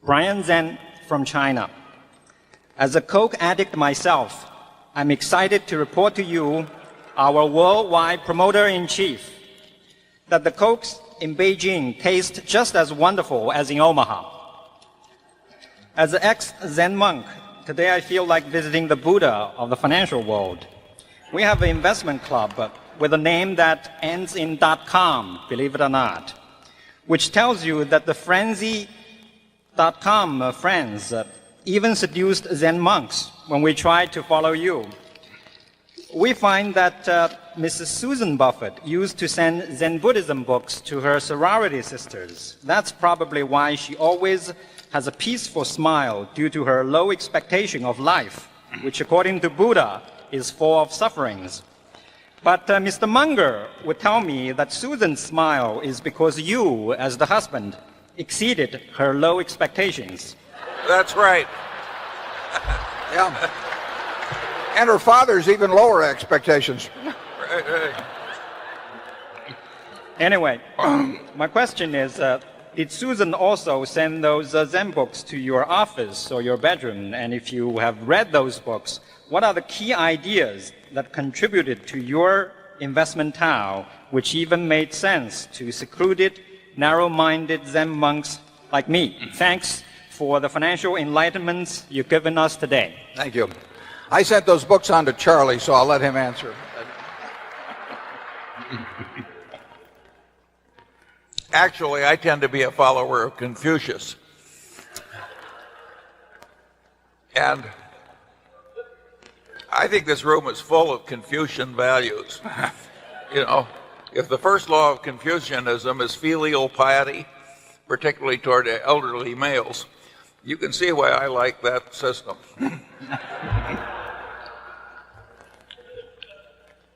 Brian Zen from China. As a Coke addict myself, I'm excited to report to you, our worldwide promoter-in-chief, that the Cokes in Beijing taste just as wonderful as in Omaha. As an ex-Zen monk, today I feel like visiting the Buddha of the financial world. We have an investment club with a name that ends in .com, believe it or not, which tells you that the frenzy.com friends even seduced Zen monks when we tried to follow you. We find that Mrs. Susan Buffett used to send Zen Buddhism books to her sorority sisters. That's probably why she always has a peaceful smile due to her low expectation of life, which according to Buddha is full of sufferings. But Mr. Munger would tell me that Susan's smile is because you, as the husband, exceeded her low expectations. That's right. Yeah. And her father's even lower expectations. Right. Anyway, my question is, did Susan also send those Zen books to your office or your bedroom? And if you have read those books, what are the key ideas that contributed to your investment Tao, which even made sense to secluded, narrow-minded Zen monks like me? Thanks for the financial enlightenments you've given us today. Thank you. I sent those books on to Charlie, so I'll let him answer. Actually, I tend to be a follower of Confucius. And I think this room is full of Confucian values. You know, if the first law of Confucianism is filial piety, particularly toward elderly males, you can see why I like that system.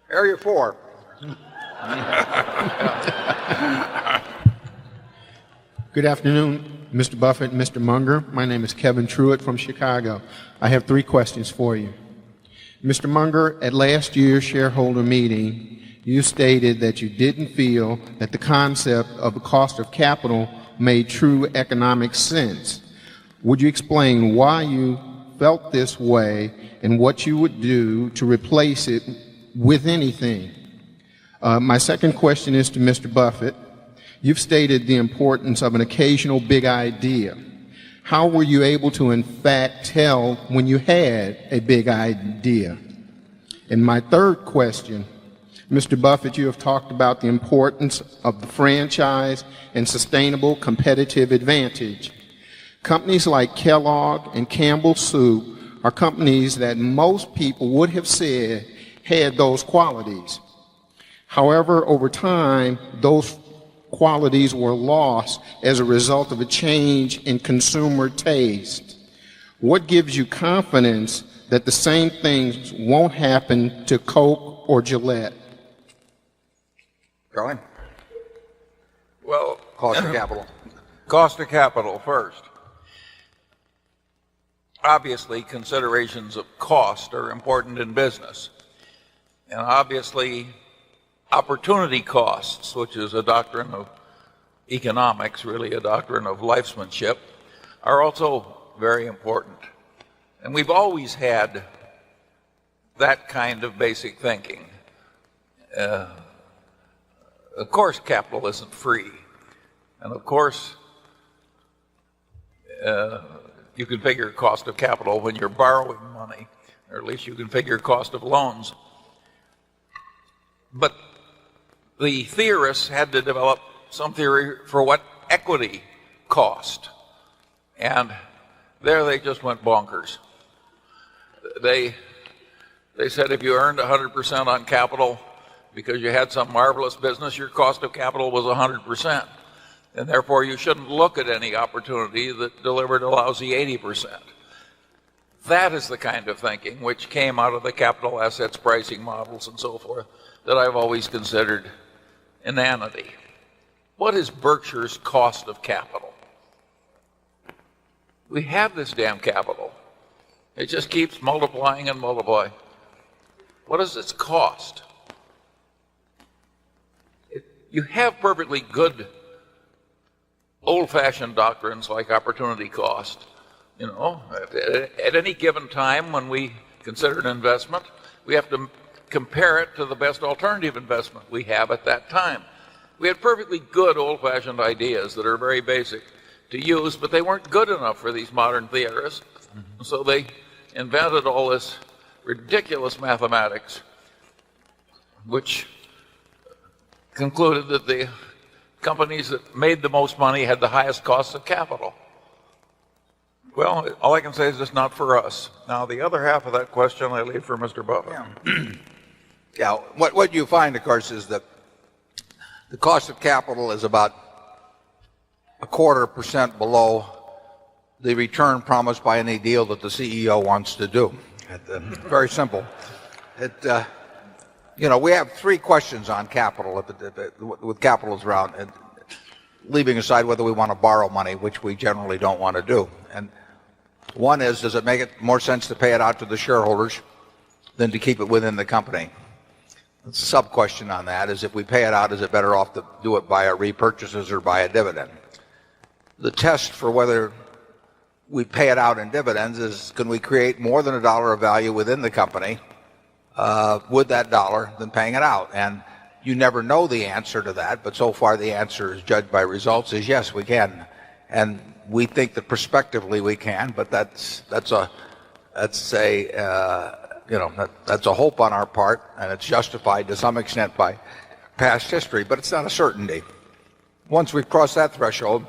Area 4. Good afternoon, Mr. Buffett and Mr. Munger. My name is Kevin Truitt from Chicago. I have 3 questions for you. Mr. Munger, at last year's shareholder meeting, you stated that you didn't feel that the concept of the cost of capital made true economic sense. Would you explain why you felt this way and what you would do to replace it with anything? My second question is to Mr. Buffett. You've stated the importance of an occasional big idea. How were you able to, in fact, tell when you had a big idea? And my third question, Mr. Buffett, you have talked about the importance of the franchise and sustainable competitive advantage. Companies like Kellogg and Campbell Soup are companies that most people would have said had those qualities. However, over time, those qualities were lost as a result of a change in consumer taste. What gives you confidence that the same things won't happen to Coke or Gillette? Charlie? Well, Cost of capital. Cost of capital first. Obviously, considerations of cost are important in business. And obviously, opportunity costs, which is a doctrine of economics, really a doctrine of lifesmanship, are also very important. And we've always had that kind of basic thinking. Of course, capital isn't free. And of course, you can figure cost of capital when you're borrowing money, or at least you can figure cost of loans. But the theorists had to develop some theory for what equity cost. And there they just went bonkers. They said if you earned 100% on capital because you had some marvelous business, your cost of capital was 100%. And therefore you shouldn't look at any opportunity that delivered a lousy 80%. That is the kind of thinking which came out of the capital assets pricing models and so forth that I've always considered inanity. What is Berkshire's cost of capital? We have this damn capital. It just keeps multiplying and multiplying. What is its cost? You have perfectly good old-fashioned doctrines like opportunity cost. You know, at any given time when we consider an investment, we have to compare it to the best alternative investment we have at that time. We had perfectly good old-fashioned ideas that are very basic to use, but they weren't good enough for these modern theorists. So they invented all this ridiculous mathematics, which concluded that the companies that made the most money had the highest costs of capital. Well, all I can say is it's not for us. Now, the other half of that question I leave for Mr. Buffett. Yeah. Yeah, what you find, of course, is that the cost of capital is about 0.25% below the return promised by any deal that the CEO wants to do. Very simple. You know, we have three questions on capital with capitals around, and leaving aside whether we want to borrow money, which we generally don't want to do. And one is, does it make it more sense to pay it out to the shareholders than to keep it within the company? The sub-question on that is, if we pay it out, is it better off to do it via repurchases or by a dividend? The test for whether we pay it out in dividends is, can we create more than $1 of value within the company with that dollar than paying it out? And you never know the answer to that, but so far the answer is, judged by results, is yes, we can. And we think that prospectively we can, but that's a hope on our part, and it's justified to some extent by past history, but it's not a certainty. Once we've crossed that threshold,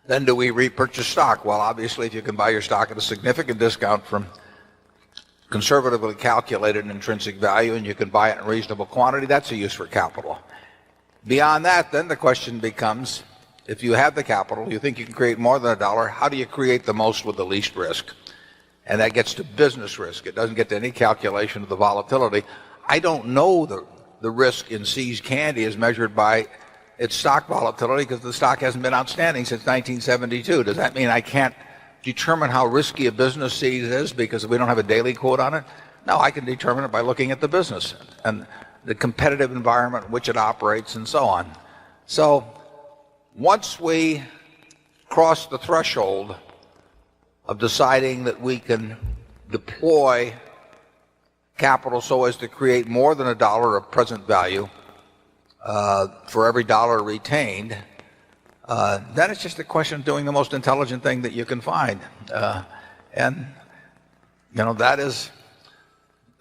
then do we repurchase stock? Well, obviously, if you can buy your stock at a significant discount from conservatively calculated intrinsic value, and you can buy it in reasonable quantity, that's a use for capital. Beyond that, then the question becomes, if you have the capital, you think you can create more than $1, how do you create the most with the least risk? And that gets to business risk. It doesn't get to any calculation of the volatility. I don't know the risk in See's Candy is measured by its stock volatility, because the stock hasn't been outstanding since 1972. Does that mean I can't determine how risky a business See's is because we don't have a daily quote on it? No, I can determine it by looking at the business and the competitive environment in which it operates and so on. So once we cross the threshold of deciding that we can deploy capital so as to create more than $1 of present value for every dollar retained, then it's just a question of doing the most intelligent thing that you can find. And, you know, that is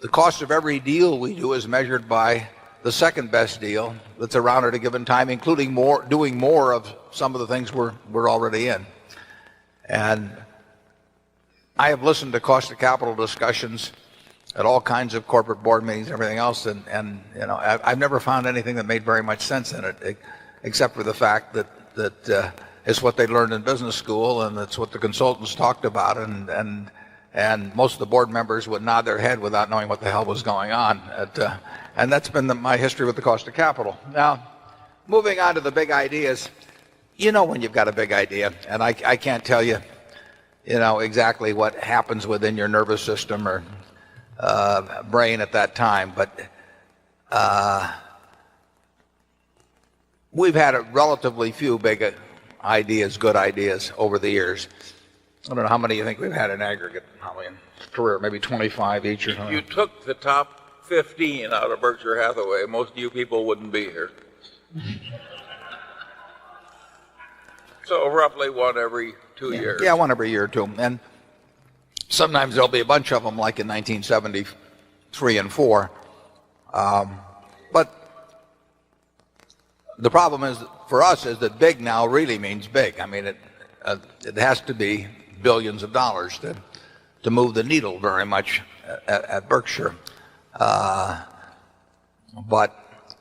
the cost of every deal we do is measured by the second best deal that's around at a given time, including doing more of some of the things we're already in. And I have listened to cost of capital discussions at all kinds of corporate board meetings and everything else, and you know, I've never found anything that made very much sense in it, except for the fact that it's what they learned in business school, and it's what the consultants talked about, and most of the board members would nod their head without knowing what the hell was going on. And that's been my history with the cost of capital. Now, moving on to the big ideas, you know when you've got a big idea, and I can't tell you, you know, exactly what happens within your nervous system or brain at that time, but we've had a relatively few big ideas, good ideas over the years. I don't know how many you think we've had in aggregate, how many in career, maybe 25 each or something. You took the top 15 out of Berkshire Hathaway, most of you people wouldn't be here. So roughly one every 2 years. Yeah, one every year or two. And sometimes there'll be a bunch of them, like in 1973 and 4. But the problem is, for us, is that big now really means big. I mean, it has to be billions of dollars to move the needle very much at Berkshire. But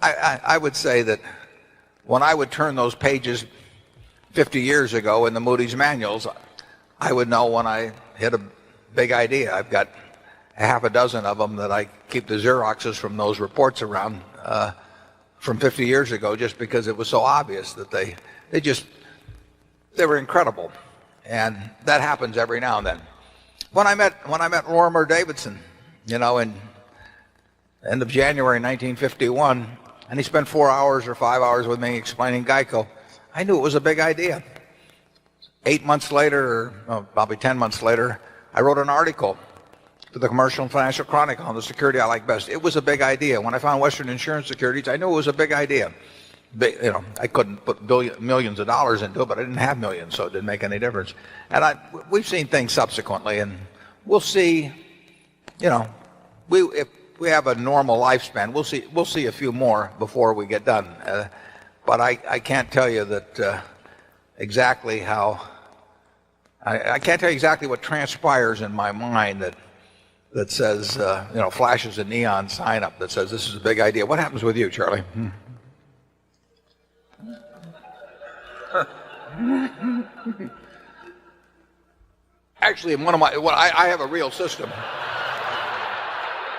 I would say that when I would turn those pages 50 years ago in the Moody's manuals, I would know when I hit a big idea. I've got half a dozen of them that I keep the Xeroxes from those reports around from 50 years ago, just because it was so obvious that they were incredible. And that happens every now and then. When I met Lorimer Davidson, you know, in end of January 1951, and he spent 4 hours or 5 hours with me explaining GEICO, I knew it was a big idea. 8 months later, or probably 10 months later, I wrote an article to the Commercial and Financial Chronicle on the security I like best. It was a big idea. When I found Western Insurance Securities, I knew it was a big idea. I couldn't put millions of dollars into it, but I didn't have millions, so it didn't make any difference. And we've seen things subsequently, and we'll see. If we have a normal lifespan, we'll see a few more before we get done. But I can't tell you that exactly how. I can't tell you exactly what transpires in my mind that says, flashes a neon sign up that says this is a big idea. What happens with you, Charlie? Actually, I have a real system.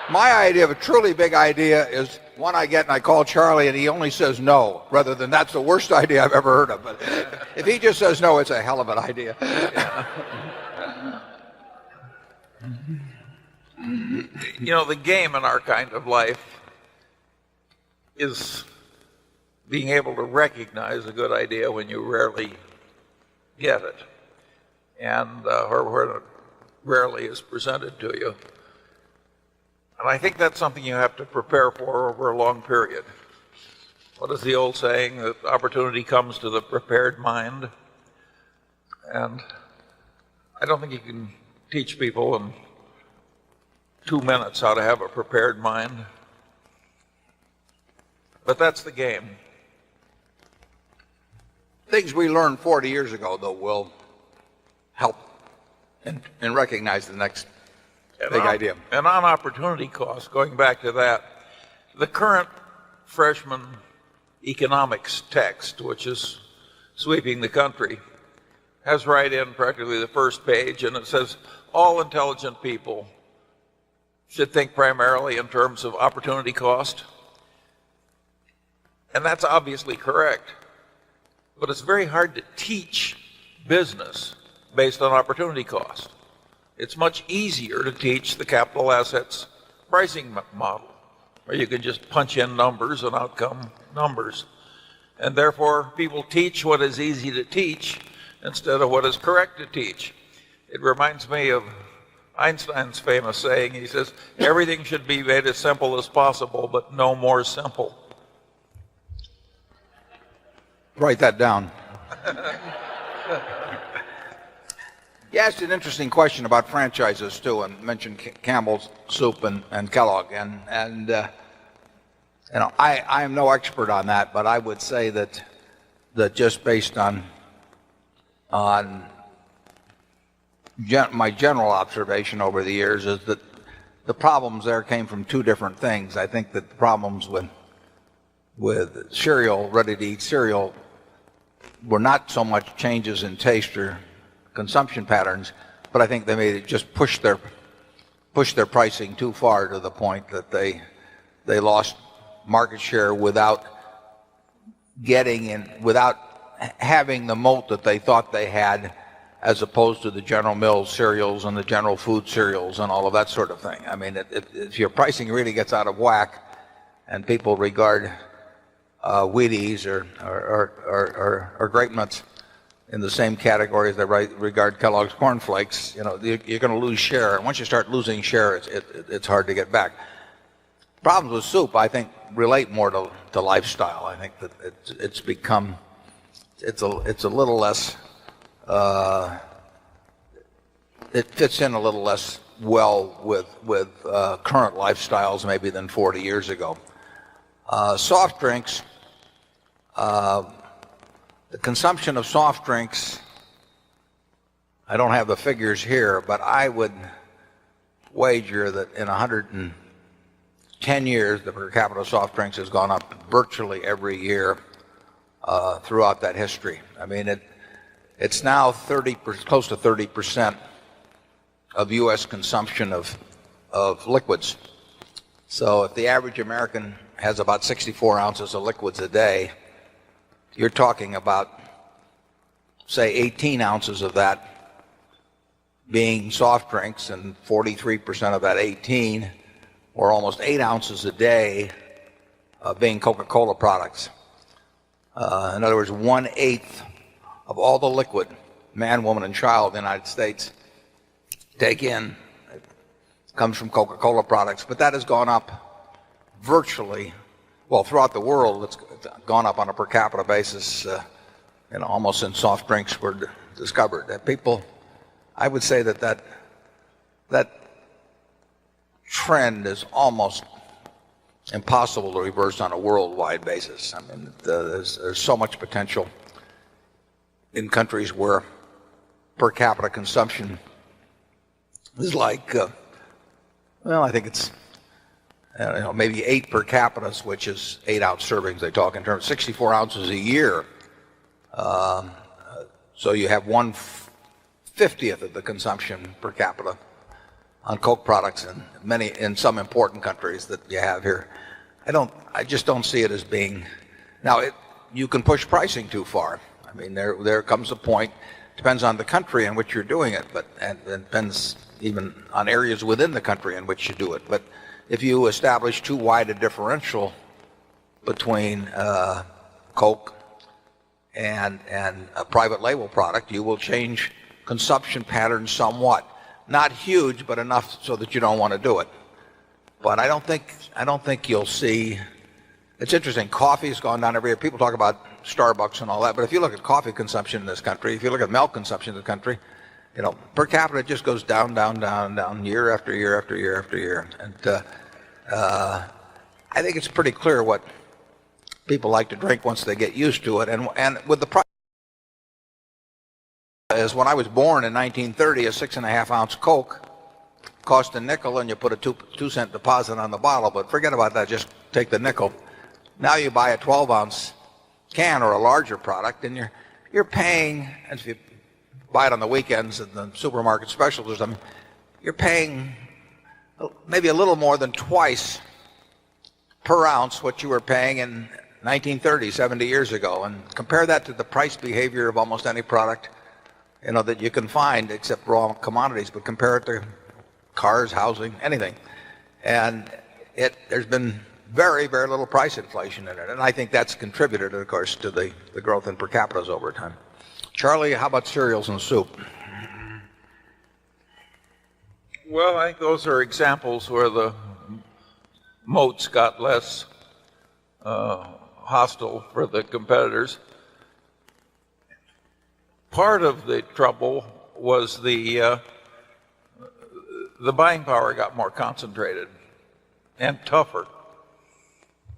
My idea of a truly big idea is one I get and I call Charlie and he only says no, rather than that's the worst idea I've ever heard of. But if he just says no, it's a hell of an idea. The game in our kind of life is being able to recognize a good idea when you rarely get it, and or when it rarely is presented to you. And I think that's something you have to prepare for over a long period. What is the old saying, that opportunity comes to the prepared mind? And I don't think you can teach people in 2 minutes how to have a prepared mind. But that's the game. Things we learned 40 years ago, though, will help and recognize the next big idea. And on opportunity cost, going back to that, the current freshman economics text, which is sweeping the country, has right in practically the first page, and it says all intelligent people should think primarily in terms of opportunity cost. And that's obviously correct. But it's very hard to teach business based on opportunity cost. It's much easier to teach the capital assets pricing model, where you can just punch in numbers and out come numbers. And therefore, people teach what is easy to teach instead of what is correct to teach. It reminds me of Einstein's famous saying. He says, everything should be made as simple as possible, but no more simple. Write that down. You asked an interesting question about franchises, too, and mentioned Campbell's Soup and Kellogg. And I am no expert on that, but I would say that just based on my general observation over the years is that the problems there came from two different things. I think that the problems with cereal, ready-to-eat cereal, were not so much changes in taste or consumption patterns, but I think they made it just push their pricing too far to the point that they lost market share without having the moat that they thought they had, as opposed to the General Mills cereals and the General Food cereals and all of that sort of thing. I mean, if your pricing really gets out of whack and people regard Wheaties or Grape Nuts in the same category as they regard Kellogg's Corn Flakes, you're going to lose share. And once you start losing share, it's hard to get back. Problems with soup, I think, relate more to lifestyle. I think that it's become, it's a little less, it fits in a little less well with current lifestyles maybe than 40 years ago. Soft drinks, the consumption of soft drinks, I don't have the figures here, but I would wager that in 110 years, the per capita soft drinks has gone up virtually every year throughout that history. I mean, it's now close to 30% of U.S. consumption of liquids. So if the average American has about 64 ounces of liquids a day, you're talking about, say, 18 ounces of that being soft drinks, and 43% of that 18, or almost 8 ounces a day, being Coca-Cola products. In other words, 1/8 of all the liquid man, woman, and child in the United States take in comes from Coca-Cola products. But that has gone up virtually, well, throughout the world, it's gone up on a per capita basis, almost since soft drinks were discovered. That people, I would say that trend is almost impossible to reverse on a worldwide basis. I mean, there's so much potential in countries where per capita consumption is like, I think it's maybe 8 per capita, which is 8-ounce servings. They talk in terms of 64 ounces a year. So you have 1/50th of the consumption per capita on Coke products in some important countries that you have here. I just don't see it as being. Now, you can push pricing too far. I mean, there comes a point. Depends on the country in which you're doing it, and it depends even on areas within the country in which you do it. But if you establish too wide a differential between Coke and a private label product, you will change consumption patterns somewhat. Not huge, but enough so that you don't want to do it. But I don't think you'll see. It's interesting. Coffee's gone down every year. People talk about Starbucks and all that, but if you look at coffee consumption in this country, if you look at milk consumption in the country, per capita it just goes down, down, down, down, year after year after year after year. And I think it's pretty clear what people like to drink once they get used to it. And with the price, as when I was born in 1930, a 6.5-ounce Coke cost a nickel, and you put a 2-cent deposit on the bottle. But forget about that. Just take the nickel. Now you buy a 12-ounce can or a larger product, and you're paying. And if you buy it on the weekends at the supermarket specials or something, you're paying maybe a little more than twice per ounce what you were paying in 1930, 70 years ago. And compare that to the price behavior of almost any product that you can find except raw commodities, but compare it to cars, housing, anything. And there's been very, very little price inflation in it. And I think that's contributed, of course, to the growth in per capitas over time. Charlie, how about cereals and soup? Well, I think those are examples where the moats got less hostile for the competitors. Part of the trouble was the buying power got more concentrated and tougher.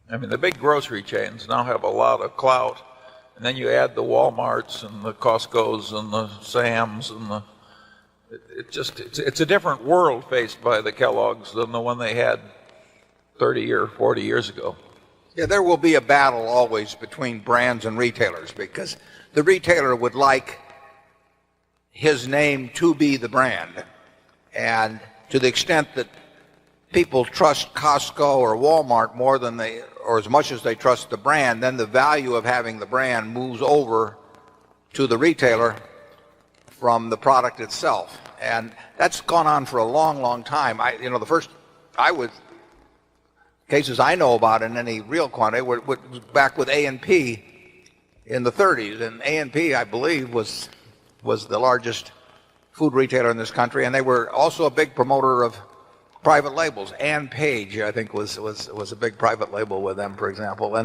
I mean, the big grocery chains now have a lot of clout, and then you add the Walmarts and the Costcos and the Sams, and it's a different world faced by the Kellogg's than the one they had 30 or 40 years ago. Yeah, there will be a battle always between brands and retailers, because the retailer would like his name to be the brand. And to the extent that people trust Costco or Walmart more than or as much as they trust the brand, then the value of having the brand moves over to the retailer from the product itself. And that's gone on for a long, long time. The first cases I know about in any real quantity were back with A&P in the 30s. And A&P, I believe, was the largest food retailer in this country, and they were also a big promoter of private labels. Ann Page, I think, was a big private label with them, for example,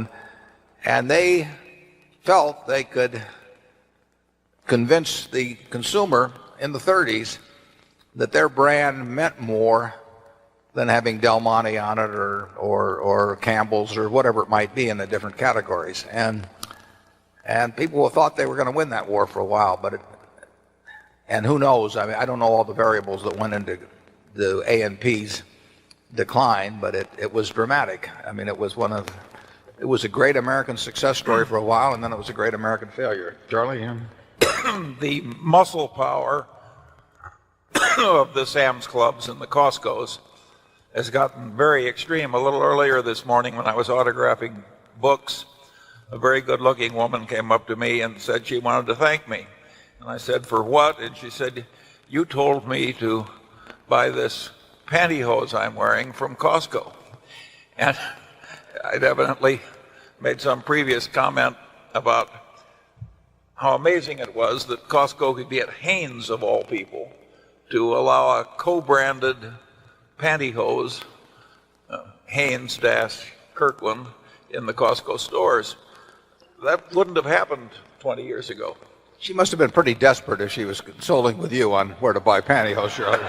and they felt they could convince the consumer in the 30s that their brand meant more than having Del Monte on it or Campbell's or whatever it might be in the different categories. And people thought they were going to win that war for a while, and who knows? I mean, I don't know all the variables that went into the A&P's decline, but it was dramatic. I mean, it was a great American success story for a while, and then it was a great American failure. Charlie? Yeah. The muscle power of the Sam's Clubs and the Costco's has gotten very extreme. A little earlier this morning when I was autographing books, a very good-looking woman came up to me and said she wanted to thank me. And I said, for what? And she said, you told me to buy this pantyhose I'm wearing from Costco. And I'd evidently made some previous comment about how amazing it was that Costco could get Hanes, of all people, to allow a co-branded pantyhose, Hanes-Kirkland, in the Costco stores. That wouldn't have happened 20 years ago. She must have been pretty desperate if she was consulting with you on where to buy pantyhose, Shirley.